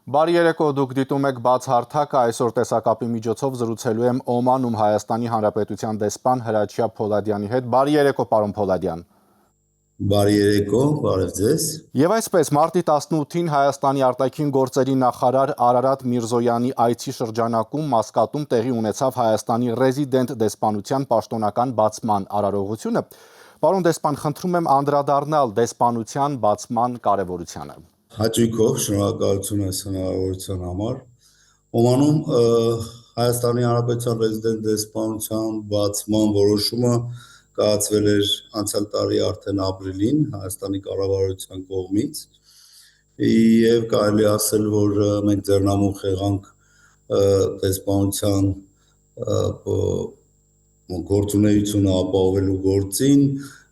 Բարի երեկո, դուք դիտում եք բաց հարթակը, այսօր տեսակապի միջոցով զրուցելու եմ Օմանում Հայաստանի Հանրապետության դեսպան Հրաչյա Փոլադյանի հետ։ Բարի երեկո, պարոն Փոլադյան։ Բարի երեկո, բարև ձեզ։ Եվ այսպես, մարտի 18-ին Հայաստանի արտաքին գործերի նախարար Արարատ Միրզոյանի այցի շրջանակում Մասկատում տեղի ունեցավ Հայաստանի ռեզիդենտ դեսպանության պաշտոնական բացման արարողությունը։ Պարոն դեսպան, խնդրում եմ անդրադառնալ դեսպանության բացման կարևորությանը։ Հաճույքով, շնորհակալություն այս հնարավորության համար։ Օմանում Հայաստանի Հանրապետության ռեզիդենտ դեսպանության բացման որոշումը կայացվել էր անցյալ տարի արդեն ապրիլին Հայաստանի կառավարության կողմից եւ կարելի ասել, որ մենք ձեռնամուխ եղանք դեսպանության գործունեությունը ապահովելու գործին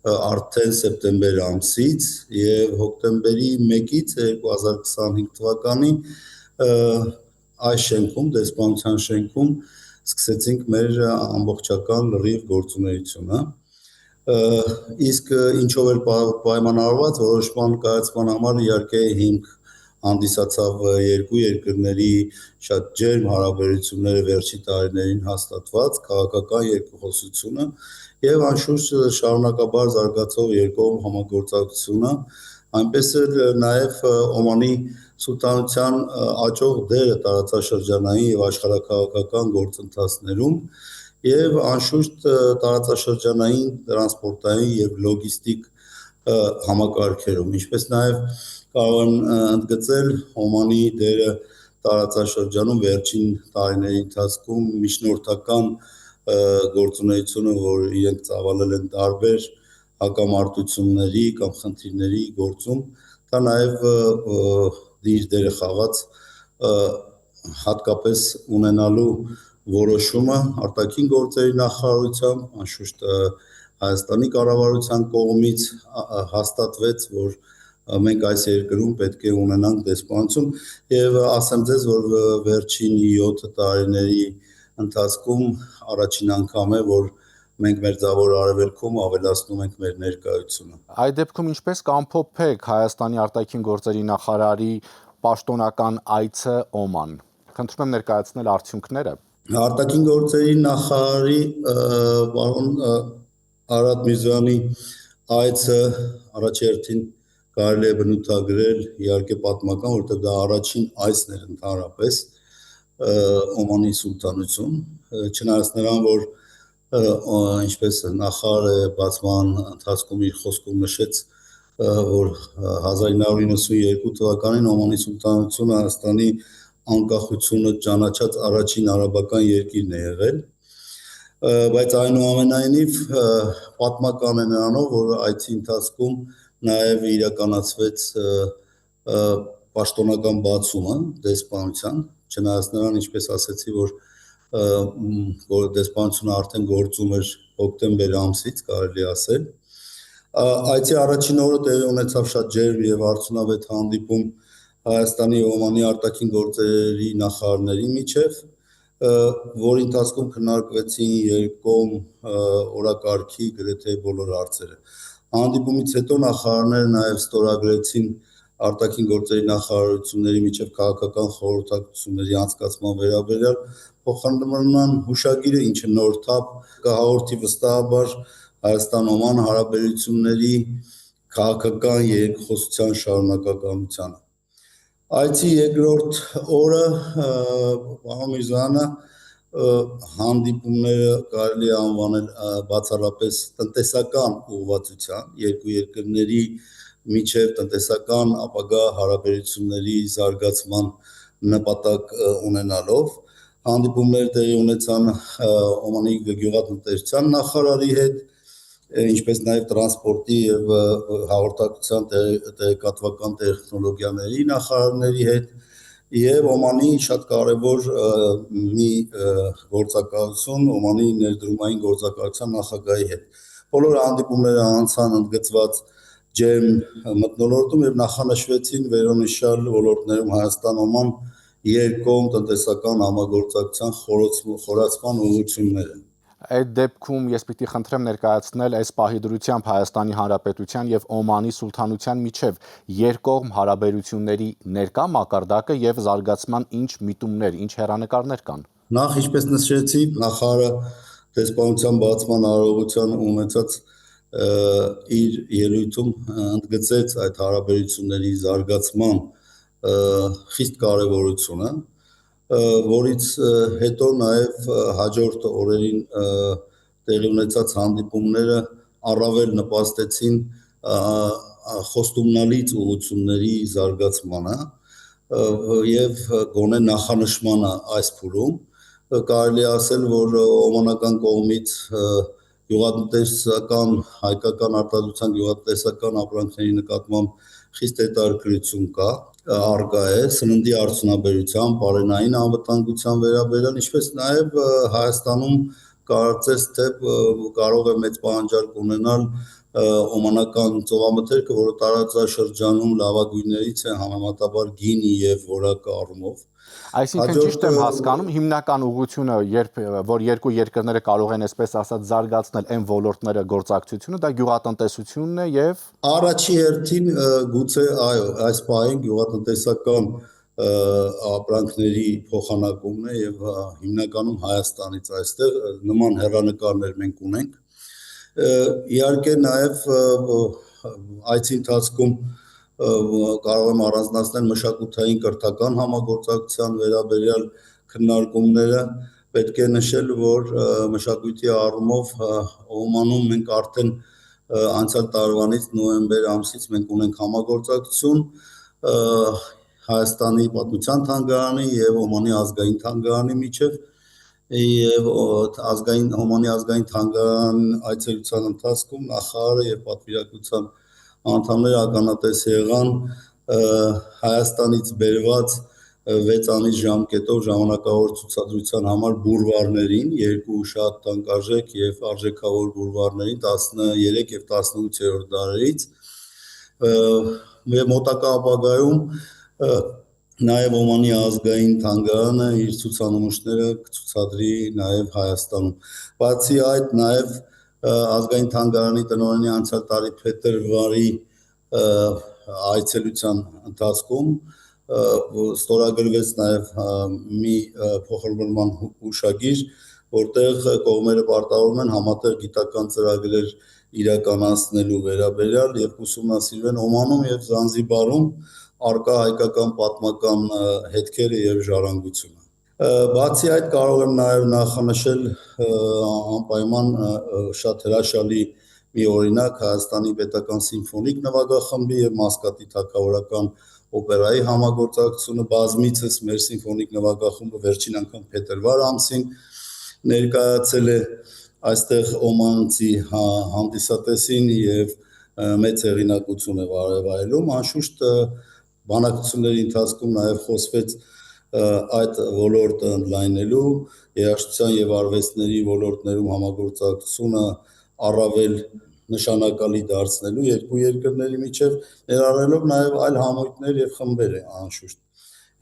արդեն սեպտեմբեր ամսից եւ հոկտեմբերի 1-ից 2025 թվականի այս շենքում, դեսպանության շենքում սկսեցինք մեր ամբողջական լրիվ գործունեությունը։ Իսկ ինչով էր պայմանավորված որոշման կայացման համար իհարկե հիմք հանդիսացավ երկու երկրների շատ ջերմ հարաբերությունները վերջին տարիներին հաստատված քաղաքական երկխոսությունը եւ անշուշտ շարունակաբար զարգացող երկկողմ համագործակցությունը, այնպես էլ նաեւ Օմանի սուլտանության աճող դերը տարածաշրջանային եւ աշխարհաքաղաքական գործընթացներում եւ անշուշտ տարածաշրջանային տրանսպորտային եւ լոգիստիկ համակարգերում, ինչպես նաեւ կարող եմ ընդգծել Օմանի դերը տարածաշրջանում վերջին տարիների ընթացքում միջնորդական գործունեությունը, որ իրենք ծավալել են տարբեր հակամարտությունների կամ խնդիրների գործում, դա նաեւ իր դերը խաղաց հատկապես ունենալու որոշումը արտաքին գործերի նախարարությամբ, անշուշտ Հայաստանի կառավարության կողմից հաստատվեց, որ մենք այս երկրում պետք է ունենանք դեսպանություն եւ ասեմ ձեզ, որ վերջին 7 տարիների ընթացքում առաջին անգամ է, որ մենք Մերձավոր Արևելքում ավելացնում ենք մեր ներկայությունը։ Այդ դեպքում ինչպես կամփոփեք Հայաստանի արտաքին գործերի նախարարի պաշտոնական այցը Օման։ Խնդրում եմ ներկայացնել արդյունքները։ Արտաքին գործերի նախարարի պարոն Արարատ Միրզոյանի այցը առաջերտին կարելի է բնութագրել իհարկե պատմական, որտեղ դա առաջին այցն էր ընդհանրապես Օմանի սուլտանություն, չնայած նրան, որ ինչպես նախարարը բացման ընթացքում իր խոսքում նշեց, որ 1992 թվականին Օմանի սուլտանությունը Հայաստանի անկախությունը ճանաչած առաջին արաբական երկիրն է եղել, բայց այնուամենայնիվ պատմական է նրանով, որ այցի ընթացքում նաև իրականացվեց պաշտոնական բացումը դեսպանության, չնայած նրան, ինչպես ասեցի, որ դեսպանությունը արդեն գործում էր հոկտեմբեր ամսից, կարելի ասել։ Այցի առաջին օրը տեղի ունեցավ շատ ջերմ եւ արդյունավետ հանդիպում Հայաստանի եւ Օմանի արտաքին գործերի նախարարների միջև, որի ընթացքում քննարկվեցին երկկողմ օրակարգի գրեթե բոլոր հարցերը։ Հանդիպումից հետո նախարարները նաեւ ստորագրեցին արտաքին գործերի նախարարությունների միջև քաղաքական խորհրդակցությունների անցկացման վերաբերյալ փոխանցման հուշագիրը, ինչը նոր թափ կհաղորդի վստահաբար Հայաստան-Օման հարաբերությունների քաղաքական երկխոսության շարունակականությանը։ Այցի երկրորդ օրը պարոն Միրզոյանը հանդիպումները կարելի է անվանել բացառապես տնտեսական ուղղվածության, երկու երկրների միջև տնտեսական ապագա հարաբերությունների զարգացման նպատակ ունենալով հանդիպումներ տեղի ունեցան Օմանի գյուղատնտեսության նախարարի հետ, ինչպես նաև տրանսպորտի եւ հաղորդակցության տեղեկատվական տեխնոլոգիաների նախարարների հետ եւ Օմանի շատ կարեւոր մի գործակալություն Օմանի ներդրումային գործակալության նախագահի հետ։ Բոլոր հանդիպումները անցան ընդգծված ջերմ մթնոլորտում եւ նախանշվեցին վերոնշյալ ոլորտներում Հայաստան-Օման երկկողմ տնտեսական համագործակցության խորացման ուղղությունները։ Այդ դեպքում ես պիտի խնդրեմ ներկայացնել այս պահի դրությամբ Հայաստանի Հանրապետության եւ Օմանի Սուլթանության միջև երկկողմ հարաբերությունների ներկա մակարդակը եւ զարգացման ինչ միտումներ, ինչ հեռանկարներ կան։ Նախ, ինչպես նշեցի, նախարարը դեսպանության բացման արարողության ունեցած իր ելույթում ընդգծեց այդ հարաբերությունների զարգացման խիստ կարևորությունը, որից հետո նաև հաջորդ օրերին տեղի ունեցած հանդիպումները առավել նպաստեցին խոստումնալից ուղղությունների զարգացմանը եւ գոնե նախանշմանը այս փուլում կարելի ասել, որ օմանական կողմից գյուղատնտեսական հայկական արտադրության գյուղատնտեսական ապրանքների նկատմամբ խիստ հետաքրքրություն կա, արկա է սննդի արդյունաբերության, պարենային անվտանգության վերաբերյալ, ինչպես նաև Հայաստանում կարծես թե կարող է մեծ պահանջարկ ունենալ օմանական ծովամթերքը, որը տարածաշրջանում լավագույններից է համեմատաբար գինի եւ որակը առումով։ Այսինքն ճիշտ եմ հասկանում, հիմնական ուղղությունը, որ երկու երկրները կարող են այսպես ասած զարգացնել այն ոլորտները գործակցությունը, դա գյուղատնտեսությունն է եւ առաջի հերթին գուցե այո, այս պահին գյուղատնտեսական ապրանքների փոխանակումն է եւ հիմնականում Հայաստանից այստեղ նման հեռանկարներ մենք ունենք։ Իհարկե նաև այցի ընթացքում կարող եմ առանձնացնել մշակութային կրթական համագործակցության վերաբերյալ քննարկումները, պետք է նշել, որ մշակույթի առումով Օմանում մենք արդեն անցյալ տարվանից նոյեմբեր ամսից մենք ունենք համագործակցություն Հայաստանի պատմության թանգարանի եւ Օմանի ազգային թանգարանի միջև եւ Օմանի ազգային թանգարան այցելության ընթացքում նախարարը եւ պատվիրակության անդամները ականատես եղան Հայաստանից բերված 6 ամիս ժամկետով ժամանակավոր ցուցադրության համար բուրվարներին, երկու շատ տանկարժեք եւ արժեքավոր բուրվարներին 13 եւ 18-րդ դարերից եւ մոտակա ապագայում նաև Օմանի ազգային թանգարանը իր ցուցանմուշները կցուցադրի նաև Հայաստանում։ Բացի այդ, նաև ազգային թանգարանի տնօրենի անցյալ տարի փետրվարի այցելության ընթացքում ստորագրվեց նաև մի փոխհրբռնման հուշագիր, որտեղ կողմերը պարտավորվում են համատեղ գիտական ծրագրեր իրականացնելու վերաբերյալ եւ ուսումնասիրվեն Օմանում եւ Զանզիբարում արկա հայկական պատմական հետքերը եւ ժառանգությունը։ Բացի այդ կարող եմ նաև նախանշել անպայման շատ հրաշալի մի օրինակ Հայաստանի պետական սիմֆոնիկ նվագախմբի եւ Մասկատի թագավորական օպերայի համագործակցությունը բազմիցս մեր սիմֆոնիկ նվագախումբը վերջին անգամ փետրվար ամսին ներկայացել է այստեղ օմանցի հանդիսատեսին եւ մեծ հեղինակություն է վարելում, անշուշտ բանակցությունների ընթացքում նաև խոսվեց այդ ոլորտը ընդլայնելու, երաժշտության եւ արվեստների ոլորտներում համագործակցությունը առավել նշանակալի դարձնելու երկու երկրների միջև ներառելով նաև այլ համույթներ եւ խմբեր անշուշտ։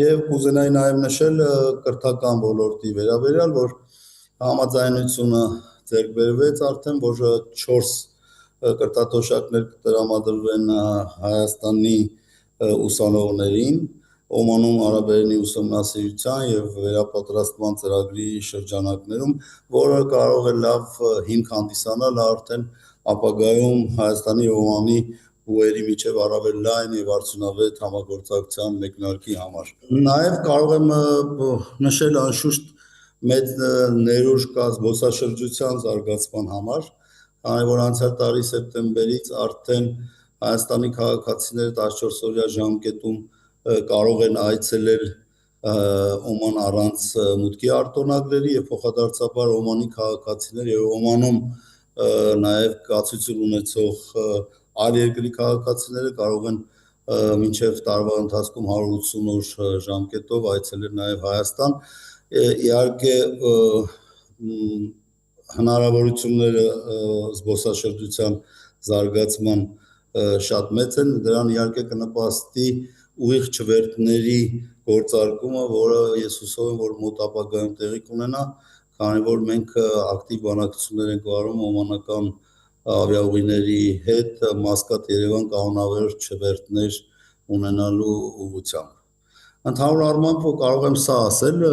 Եվ կուզենայի նաև նշել կրթական ոլորտի վերաբերյալ, որ համաձայնությունը ձեռք բերվեց արդեն, որ 4 կրթաթոշակներ կտրամադրվեն Հայաստանի ուսանողներին Օմանում արաբերենի ուսումնասիրության եւ վերապատրաստման ծրագրի շրջանակներում, որը կարող է լավ հիմք հանդիսանալ արդեն ապագայում Հայաստանի եւ Օմանի ուղերի միջև առավել լայն եւ արդյունավետ համագործակցության մեկնարկի համար։ Նաեւ կարող եմ նշել անշուշտ մեծ ներուժ կա զբոսաշրջության զարգացման համար, քանի որ անցյալ տարի սեպտեմբերից արդեն Հայաստանի քաղաքացիները 14-օրյա ժամկետում կարող են այցելել Օման առանց մուտքի արտոնագրերի եւ փոխադարձաբար Օմանի քաղաքացիներ եւ Օմանում նաեւ կացություն ունեցող այլ երկրի քաղաքացիները կարող են մինչև տարվա ընթացքում 180 օր ժամկետով այցելել նաեւ Հայաստան։ Իհարկե հնարավորությունները զբոսաշրջության զարգացման շատ մեծ են, դրան իհարկե կնպաստի ուղիղ չվերթների գործարկումը, որը ես հուսով եմ, որ մոտ ապագայում տեղի կունենա, քանի որ մենք ակտիվ բանակցություններ ենք վարում օմանական ավիաուղիների հետ Մասկատ Երևան կանոնավերջ չվերթներ ունենալու ուղղությամբ։ Ընդհանուր առմամբ կարող եմ սա ասել,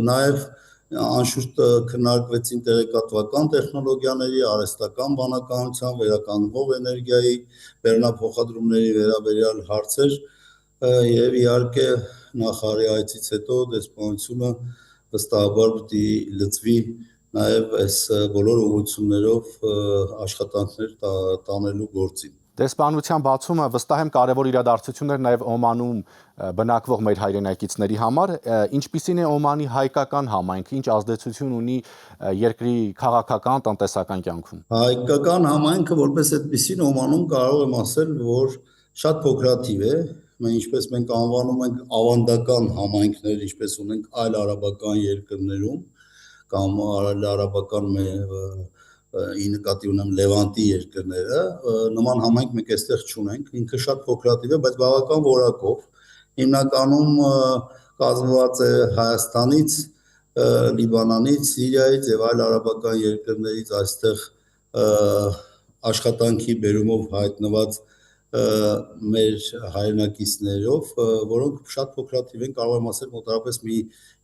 նաև անշուշտ քննարկվեցին տեղեկատվական տեխնոլոգիաների, արհեստական բանականության, վերականգնվող էներգիայի, բեռնափոխադրումների վերաբերյալ հարցեր եւ իհարկե նախարարի այցից հետո դեսպանությունը վստահաբար պիտի լծվի նաև այս բոլոր ուղղություններով աշխատանքներ տանելու գործին։ Դեսպանության բացումը վստահ եմ կարևոր իրադարձություն էր նաև Օմանում բնակվող մեր հայրենակիցների համար, ինչպիսին է Օմանի հայկական համայնքը, ինչ ազդեցություն ունի երկրի քաղաքական, տնտեսական կյանքում։ Հայկական համայնքը որպես այդպեսին Օմանում կարող եմ ասել, որ շատ փոքրաթիվ է, ինչպես մենք անվանում ենք ավանդական համայնքներ, ինչպես ունենք այլ արաբական երկրներում կամ արաբական ի նկատի ունեմ Լևանտի երկրները, նման համայնք մենք այստեղ չունենք, ինքը շատ փոքրաթիվ է, բայց բավական որակով, հիմնականում կազմված է Հայաստանից, Լիբանանից, Սիրիայից եւ այլ արաբական երկրներից այստեղ աշխատանքի բերումով հայտնված մեր հայրենակիցներով, որոնք շատ փոքրաթիվ են, կարող եմ ասել մոտավորապես մի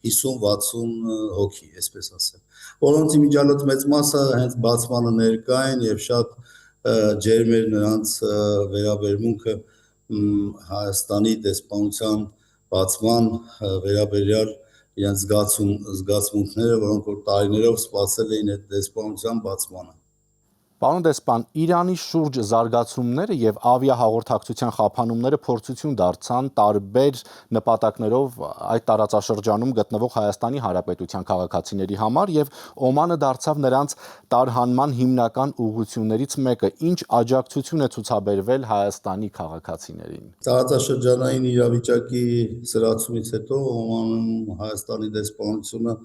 50-60 հոգի, այսպես ասեմ, որոնց իմիջիալոց մեծ մասը հենց բացմանը ներկա են եւ շատ ջերմ էր նրանց վերաբերմունքը Հայաստանի դեսպանության բացման վերաբերյալ իրենց զգացմունքները, որոնք որ տարիներով սպասել էին այդ դեսպանության բացմանը։ Պարոն դեսպան, Իրանի շուրջ զարգացումները եւ ավիահաղորդակցության խափանումները փորձություն դարձան տարբեր նպատակներով այդ տարածաշրջանում գտնվող Հայաստանի Հանրապետության քաղաքացիների համար եւ Օմանը դարձավ նրանց տարհանման հիմնական ուղղություններից մեկը, ինչ աջակցություն է ցուցաբերվել Հայաստանի քաղաքացիներին։ Տարածաշրջանային իրավիճակի սրացումից հետո Օմանում Հայաստանի դեսպանությունը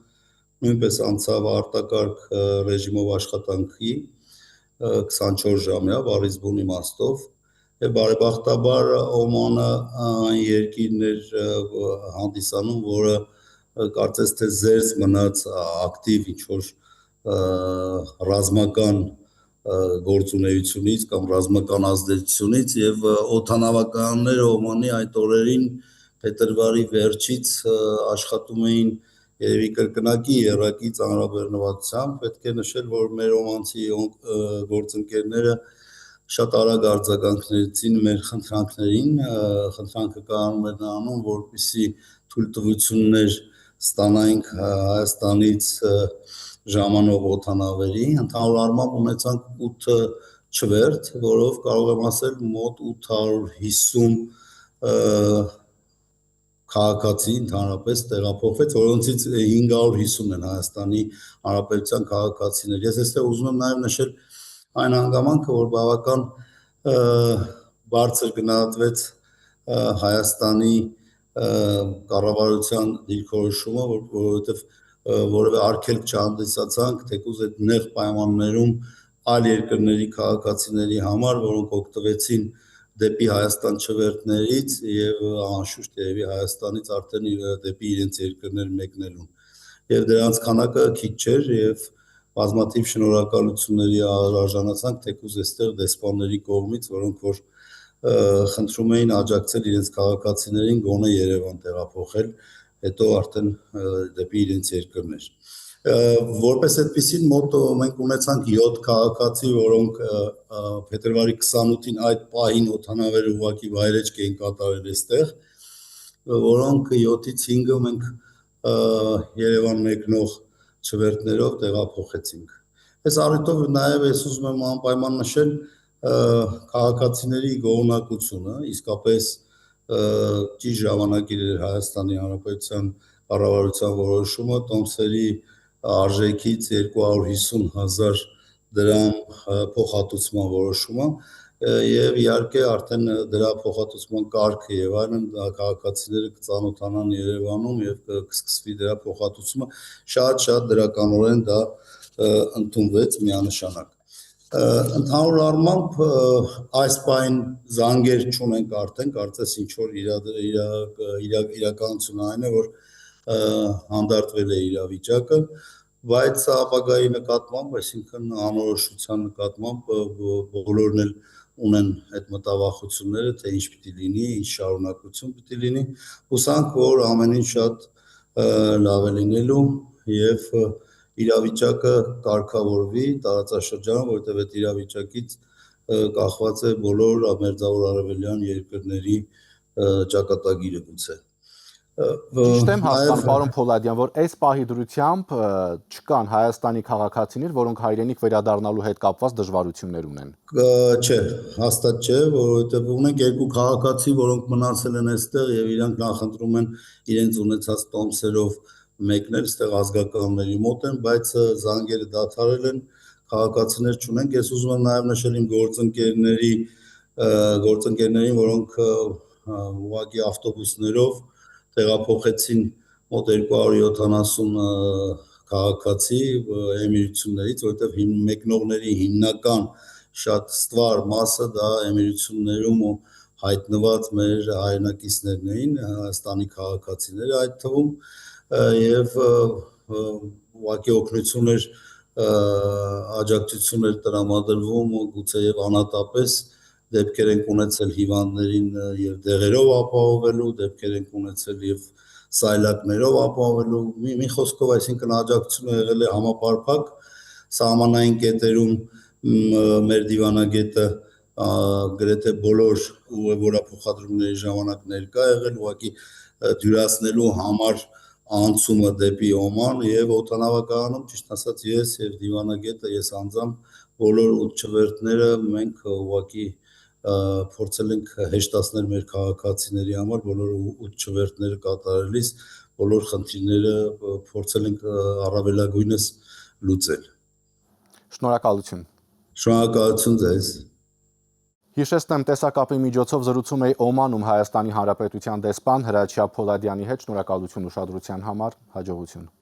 նույնպես անցավ արտակարգ ռեժիմով աշխատանքի 24 ժամյա վառից բուն իմաստով եւ բարեբախտաբար Օմանը այն երկիրն էր հանդիսանում, որը կարծես թե զերծ մնաց ակտիվ ինչ-որ ռազմական գործունեությունից կամ ռազմական ազդեցությունից եւ օդանավականները Օմանի այդ օրերին փետրվարի վերջից աշխատում էին երևի կրկնակի եռակի ծանրաբեռնվածությամբ, պետք է նշել, որ մեր օմանցի գործընկերները շատ արագ արձագանքեցին մեր խնդրանքներին, խնդրանքը կայանում էր նրանում, որպեսզի թույլտվություններ ստանայինք Հայաստանից ժամանող օդանավերի, ընդհանուր առմամբ ունեցանք 8 չվերթ, որով կարող եմ ասել մոտ 850 քաղաքացի ընդհանրապես տեղափոխվեց, որոնցից 550 են Հայաստանի Հանրապետության քաղաքացիներ։ Ես այստեղ ուզում եմ նաև նշել այն հանգամանքը, որ բավական բարձր գնահատվեց Հայաստանի կառավարության դիրքորոշումը, որովհետև որևէ արգելք չհանդիսացանք, թեկուզ այդ նեղ պայմաններում այլ երկրների քաղաքացիների համար, որոնք օգտվեցին դեպի Հայաստան չվերթներից եւ անշուշտ երևի Հայաստանից արդեն դեպի իրենց երկրներ մեկնելուն։ Եվ դրանց քանակը քիչ չէր եւ բազմաթիվ շնորհակալությունների արժանացանք թեկուզ այստեղ դեսպանների կողմից, որոնք որ խնդրում էին աջակցել իրենց քաղաքացիներին գոնե Երևան տեղափոխել, հետո արդեն դեպի իրենց երկրներ։ Որպես այդպեսին մոտ մենք ունեցանք 7 քաղաքացի, որոնք փետրվարի 28-ին այդ պահին օդանավեր ուղղակի վայրեջք էին կատարել այստեղ, որոնք 7-ից 5-ը մենք Երևան մեկնող չվերթներով տեղափոխեցինք։ Այս առիթով նաև ես ուզում եմ անպայման նշել քաղաքացիների գոհունակությունը, իսկապես ճիշտ ժամանակին էր Հայաստանի Հանրապետության կառավարության որոշումը տոմսերի արժեքից 250,000 դրամ փոխհատուցման որոշումը եւ իհարկե արդեն դրա փոխհատուցման կարգը եւ այլն քաղաքացիները կծանոթանան Երևանում եւ կսկսվի դրա փոխհատուցումը շատ դրականորեն դա ընդունվեց միանշանակ։ Ընդհանուր առմամբ այս պայն զանգեր չունենք արդեն, կարծես ինչ որ իրականությունը այն է, որ հանդարտվել է իրավիճակը բայց ապագայի նկատմամբ, այսինքն անորոշության նկատմամբ բոլորն էլ ունեն այդ մտավախությունները, թե ինչ պիտի լինի, ինչ շարունակություն պիտի լինի, հուսանք, որ ամեն ինչ շատ լավ է լինելու եւ իրավիճակը կարգավորվի տարածաշրջանում, որովհետեւ այդ իրավիճակից կախված է բոլոր մերձավոր արևելյան երկրների ճակատագիրը գուցե։ Ճիշտ եմ հասկանում, պարոն Փոլադյան, որ այս պահի դրությամբ չկան Հայաստանի քաղաքացիներ, որոնք հայրենիք վերադառնալու հետ կապված դժվարություններ ունեն։ Չէ, հաստատ չէ, որովհետև ունենք երկու քաղաքացի, որոնք մնացել են այստեղ եւ իրանք նախընտրում են իրենց ունեցած տոմսերով մեկնել այստեղ ազգականների մոտ են, բայց զանգերը դադարել են, քաղաքացիներ չունենք։ Ես ուզում եմ նաեւ նշել իմ գործընկերներին, որոնք ուղղակի ավտոբուսներով տեղափոխեցին մոտ 270 քաղաքացի էմիրություններից, որովհետև մեկնողների հիմնական շատ ստվար մասը դա էմիրություններում հայտնված մեր հայրենակիցներն էին, Հայաստանի քաղաքացիները այդ թվում, եւ ուղղակի օգնություն էր աջակցություն էր տրամադրվում, գուցե եւ անհատապես դեպքեր ենք ունեցել հիվանդներին եւ դեղերով ապահովելու, դեպքեր ենք ունեցել եւ սայլակներով ապահովելու, մի խոսքով, այսինքն աջակցությունը եղել է համապարփակ, սահմանային կետերում մեր դիվանագետը գրեթե բոլոր ուղևորափոխադրումների ժամանակ ներկա եղել, ուղղակի դյուրացնելու համար անցումը դեպի Օման եւ օդանավակայանում, ճիշտ ասած, ես եւ դիվանագետը, ես անձամբ բոլոր 8 չվերթները մենք ուղղակի փորձել ենք հեշտացնել մեր քաղաքացիների համար բոլոր 8 չվերթները կատարելիս բոլոր խնդիրները փորձել ենք առավելագույնս լուծել։ Շնորհակալություն։ Շնորհակալություն ձեզ։ Հիշեցնեմ, տեսակապի միջոցով զրուցում էի Օմանում Հայաստանի Հանրապետության դեսպան Հրաչյա Փոլադյանի հետ։ Շնորհակալություն ուշադրության համար, հաջողություն։